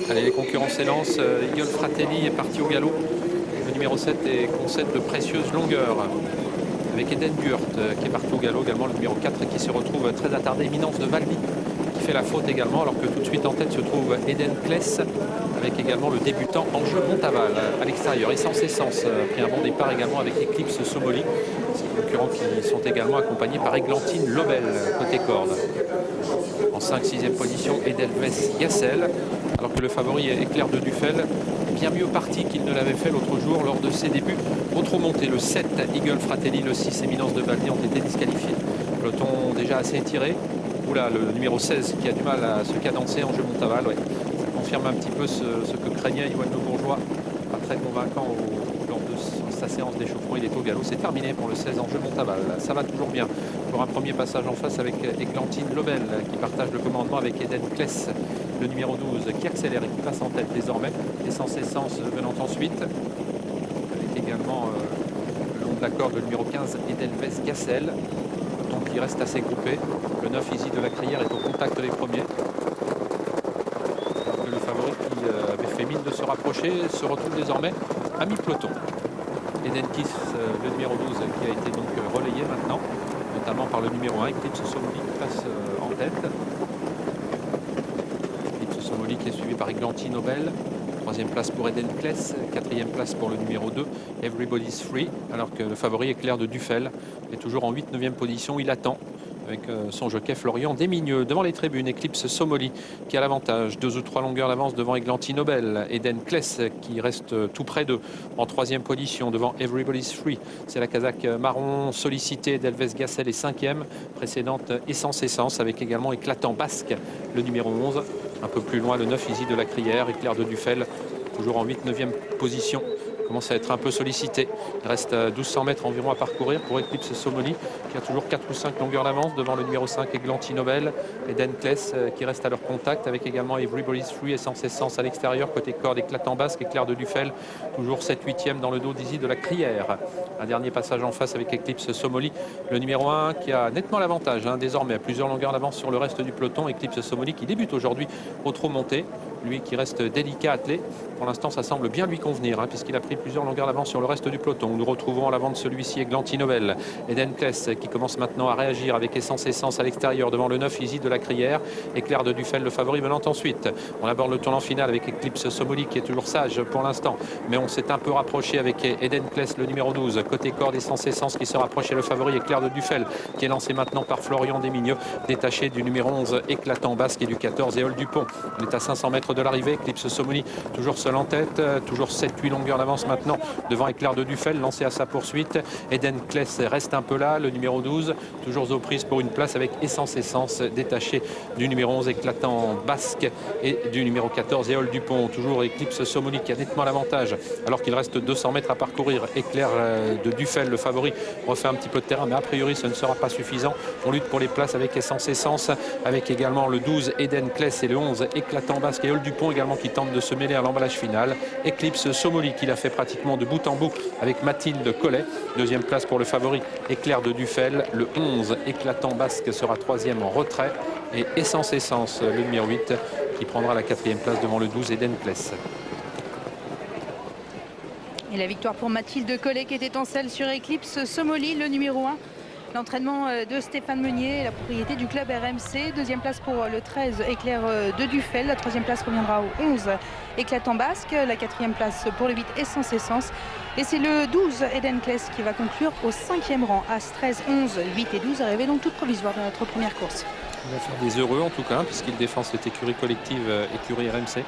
Allez, les concurrents s'élancent. Eagle Fratelli est parti au galop. Le numéro 7 et concède de précieuses longueurs. Avec Eden Burt qui est parti au galop également. Le numéro 4 qui se retrouve très attardé. Éminence de Valby qui fait la faute également. Alors que tout de suite en tête se trouve Eden Kless. Avec également le débutant Enjeu Montaval à l'extérieur. Essence Essence pris un bon départ également avec Eclipse Somoli. Ces concurrents qui sont également accompagnés par Églantine Lobel côté corde. En 5-6e position, Edelweiss Gassel, alors que le favori est Éclair de Dufel, bien mieux parti qu'il ne l'avait fait l'autre jour lors de ses débuts. Autre montée, le 7 Eagle Fratelli, le 6 Éminence de Valby ont été disqualifiés. Peloton déjà assez étiré. Oula, le numéro 16 qui a du mal à se cadencer, Enjeu Montaval. Ouais. Ça confirme un petit peu ce que craignait Yoann Le Bourgeois. Pas très convaincant lors de sa séance d'échauffement. Il est au galop. C'est terminé pour le 16 Enjeu Montaval. Ça va toujours bien. Pour un premier passage en face avec Églantine Lobel qui partage le commandement avec Eden Kless, le numéro 12 qui accélère et qui passe en tête désormais. Essence Essence venant ensuite. Avec également le long de la corde le numéro 15 Edelweiss Gassel. Donc il reste assez groupé. Le 9 Easy de la Crière est au contact des premiers. Alors que le favori qui avait fait mine de se rapprocher se retrouve désormais à mi-peloton. Eden Kiss, le numéro 12 qui a été donc relayé maintenant, notamment par le numéro 1, Eclipse Somoli qui passe en tête. Eclipse Somoli qui est suivi par Églantine Nobel. 3e place pour Eden Kless, 4e place pour le numéro 2, Everybody's Free, alors que le favori Éclair de Dufel est toujours en 8-9e position. Il attend avec son jockey Florian Desmigneux. Devant les tribunes, Eclipse Somoli qui a l'avantage. 2 ou 3 longueurs d'avance devant Églantine Nobel. Eden Kless qui reste tout près d'eux en 3e position devant Everybody's Free. C'est la casaque marron sollicitée d'Edelweiss Gassel est 5e. Précédente Essence Essence avec également Éclatant Basque, le numéro 11. Un peu plus loin, le 9 Easy de la Crière. Éclair de Dufel toujours en 8-9e position. Commence à être un peu sollicité. Il reste 1200 mètres environ à parcourir pour Eclipse Somoli qui a toujours 4 ou 5 longueurs d'avance devant le numéro 5 Églantine Nobel. Eden Kless qui reste à leur contact avec également Everybody's Free, Essence Essence à l'extérieur. Côté corde, Éclatant Basque, Éclair de Dufel toujours 7-8e dans le dos d'Easy de la Crière. Un dernier passage en face avec Eclipse Somoli, le numéro 1 qui a nettement l'avantage désormais à plusieurs longueurs d'avance sur le reste du peloton. Eclipse Somoli qui débute aujourd'hui au trot monté, lui qui reste délicat attelé. Pour l'instant ça semble bien lui convenir puisqu'il a pris plusieurs longueurs d'avance sur le reste du peloton. Nous retrouvons à l'avant de celui-ci Églantine Nobel. Eden Kless qui commence maintenant à réagir avec Essence Essence à l'extérieur devant le 9 Easy de la Crière. Éclair de Dufel le favori venant ensuite. On aborde le tournant final avec Eclipse Somoli qui est toujours sage pour l'instant, mais on s'est un peu rapproché avec Eden Kless le numéro 12. Côté corde, Essence Essence qui se rapproche et le favori Éclair de Dufel qui est lancé maintenant par Florian Desmigneux, détaché du numéro 11 Éclatant Basque et du 14 Éole Dupont. On est à 500 mètres de l'arrivée. Eclipse Somoli toujours seul en tête, toujours 7-8 longueurs d'avance maintenant devant Éclair de Dufel lancé à sa poursuite. Eden Kless reste un peu là, le numéro 12 toujours aux prises pour une place avec Essence Essence détaché du numéro 11 Éclatant Basque et du numéro 14 Éole Dupont. Toujours Eclipse Somoli qui a nettement l'avantage alors qu'il reste 200 mètres à parcourir. Éclair de Dufel le favori refait un petit peu de terrain, mais a priori ce ne sera pas suffisant. On lutte pour les places avec Essence Essence, avec également le 12 Eden Kless et le 11 Éclatant Basque et Éole Dupont également qui tente de se mêler à l'emballage final. Eclipse Somoli qui l'a fait pratiquement de bout en bout avec Mathilde Collet. 2e place pour le favori Éclair de Dufel. Le 11 Éclatant Basque sera 3e en retrait. Et Essence Essence, le numéro 8, qui prendra la 4e place devant le 12 Eden Kless. Et la victoire pour Mathilde Collet qui était en selle sur Eclipse Somoli, le numéro 1. L'entraînement de Stéphane Meunier, la propriété du club RMC. 2e place pour le 13 Éclair de Dufel. La 3e place reviendra au 11 Éclatant Basque. La 4e place pour le 8 Essence Essence. Et c'est le 12 Eden Kless qui va conclure au 5e rang. As 13, 11, 8 et 12 arrivés donc toute provisoire de notre première course. Il va faire des heureux en tout cas puisqu'il défend cette écurie collective, écurie RMC.